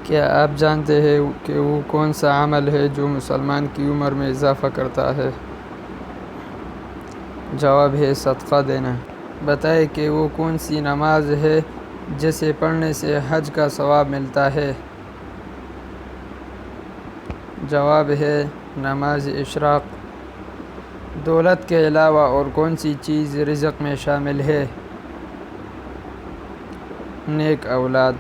کیا آپ جانتے ہیں کہ وہ کون سا عمل ہے جو مسلمان کی عمر میں اضافہ کرتا ہے؟ جواب ہے صدقہ دینا۔ بتائیں کہ وہ کون سی نماز ہے جسے پڑھنے سے حج کا ثواب ملتا ہے؟ جواب ہے نماز اشراق۔ دولت کے علاوہ اور کون سی چیز رزق میں شامل ہے؟ نیک اولاد۔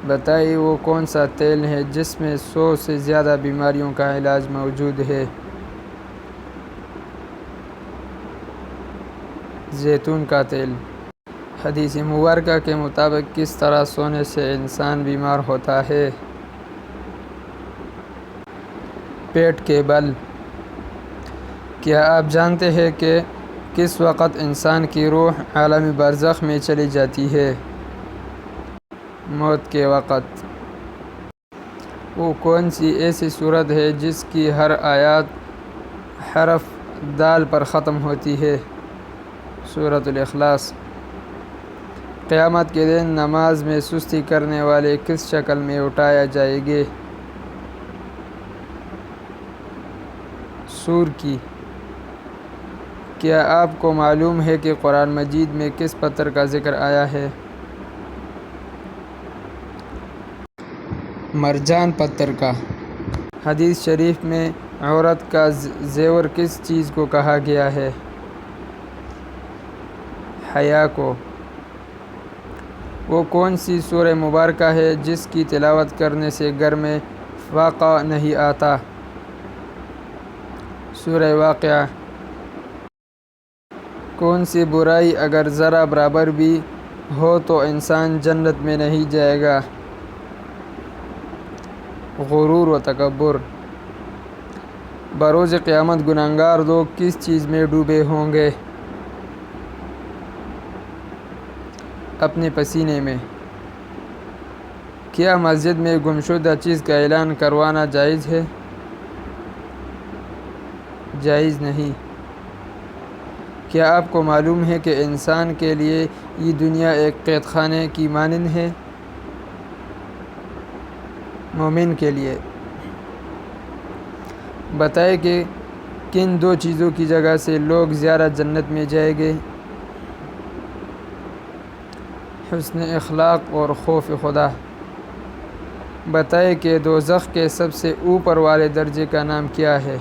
بتائیے وہ کون سا تیل ہے جس میں 100 سے زیادہ بیماریوں کا علاج موجود ہے؟ زیتون کا تیل۔ حدیث مبارکہ کے مطابق کس طرح سونے سے انسان بیمار ہوتا ہے؟ پیٹ کے بل۔ کیا آپ جانتے ہیں کہ کس وقت انسان کی روح عالم برزخ میں چلی جاتی ہے؟ موت کے وقت۔ وہ کون سی ایسی سورت ہے جس کی ہر آیات حرف دال پر ختم ہوتی ہے؟ سورۃ الاخلاص۔ قیامت کے دن نماز میں سستی کرنے والے کس شکل میں اٹھائے جائیں گے؟ سور کی۔ کیا آپ کو معلوم ہے کہ قرآن مجید میں کس پتھر کا ذکر آیا ہے؟ مرجان پتھر کا۔ حدیث شریف میں عورت کا زیور کس چیز کو کہا گیا ہے؟ حیا کو۔ وہ کون سی سورہ مبارکہ ہے جس کی تلاوت کرنے سے گھر میں فاقہ نہیں آتا؟ سورہ واقعہ۔ کون سی برائی اگر ذرہ برابر بھی ہو تو انسان جنت میں نہیں جائے گا؟ غرور و تکبر۔ بروز قیامت گنہگار لوگ کس چیز میں ڈوبے ہوں گے؟ اپنے پسینے میں۔ کیا مسجد میں گمشدہ چیز کا اعلان کروانا جائز ہے؟ جائز نہیں۔ کیا آپ کو معلوم ہے کہ انسان کے لیے یہ دنیا ایک قید خانے کی مانند ہے؟ مومن کے لیے۔ بتائیں کہ کن دو چیزوں کی جگہ سے لوگ زیادہ جنت میں جائیں گے؟ حسن اخلاق اور خوف خدا۔ بتائیں کہ دوزخ کے سب سے اوپر والے درجے کا نام کیا ہے؟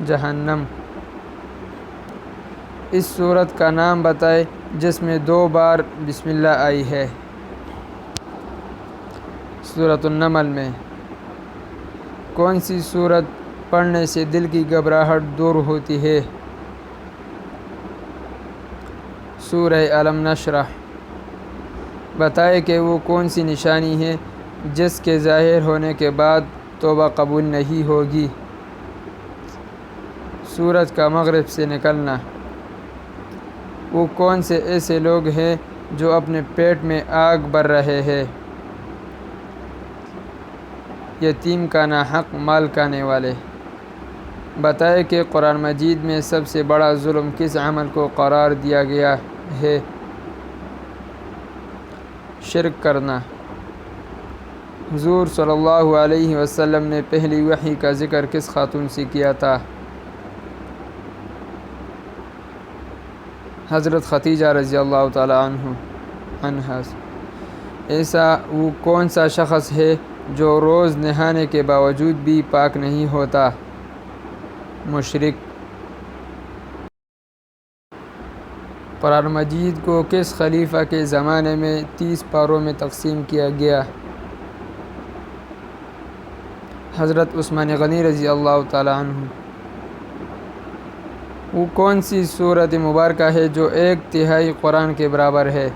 جہنم۔ اس سورت کا نام بتائیں جس میں 2 بار بسم اللہ آئی ہے؟ سورۃ النمل میں۔ کون سی سورت پڑھنے سے دل کی گھبراہٹ دور ہوتی ہے؟ سورہ الم نشرح۔ بتائیں کہ وہ کون سی نشانی ہے جس کے ظاہر ہونے کے بعد توبہ قبول نہیں ہوگی؟ سورج کا مغرب سے نکلنا۔ وہ کون سے ایسے لوگ ہیں جو اپنے پیٹ میں آگ بھر رہے ہیں؟ یتیم کا ناحق مال کھانے والے۔ بتائیں کہ قرآن مجید میں سب سے بڑا ظلم کس عمل کو قرار دیا گیا ہے؟ شرک کرنا۔ حضور صلی اللہ علیہ وسلم نے پہلی وحی کا ذکر کس خاتون سے کیا تھا؟ حضرت خدیجہ رضی اللہ تعالی عنہا۔ ایسا وہ کون سا شخص ہے جو روز نہانے کے باوجود بھی پاک نہیں ہوتا؟ مشرک۔ قرآن مجید کو کس خلیفہ کے زمانے میں 30 پاروں میں تقسیم کیا گیا؟ حضرت عثمان غنی رضی اللہ تعالی عنہ۔ وہ کون سی سورت مبارکہ ہے جو 1/3 قرآن کے برابر ہے؟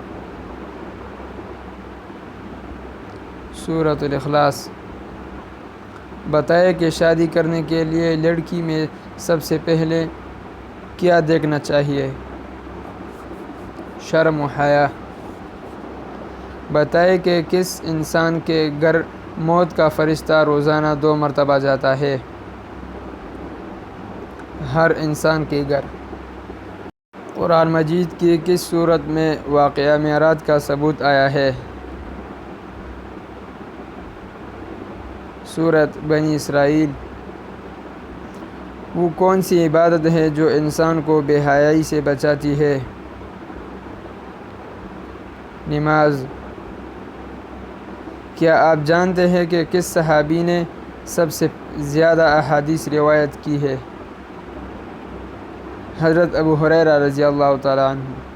سورۃ الاخلاص۔ بتائیں کہ شادی کرنے کے لیے لڑکی میں سب سے پہلے کیا دیکھنا چاہیے؟ شرم و حیا۔ بتائیں کہ کس انسان کے گھر موت کا فرشتہ روزانہ 2 مرتبہ جاتا ہے؟ ہر انسان کے گھر۔ قرآن مجید کی کس صورت میں واقعہ معراج کا ثبوت آیا ہے؟ سورۃ بنی اسرائیل۔ وہ کون سی عبادت ہے جو انسان کو بے حیائی سے بچاتی ہے؟ نماز۔ کیا آپ جانتے ہیں کہ کس صحابی نے سب سے زیادہ احادیث روایت کی ہے؟ حضرت ابو ہریرہ رضی اللہ تعالیٰ عنہ۔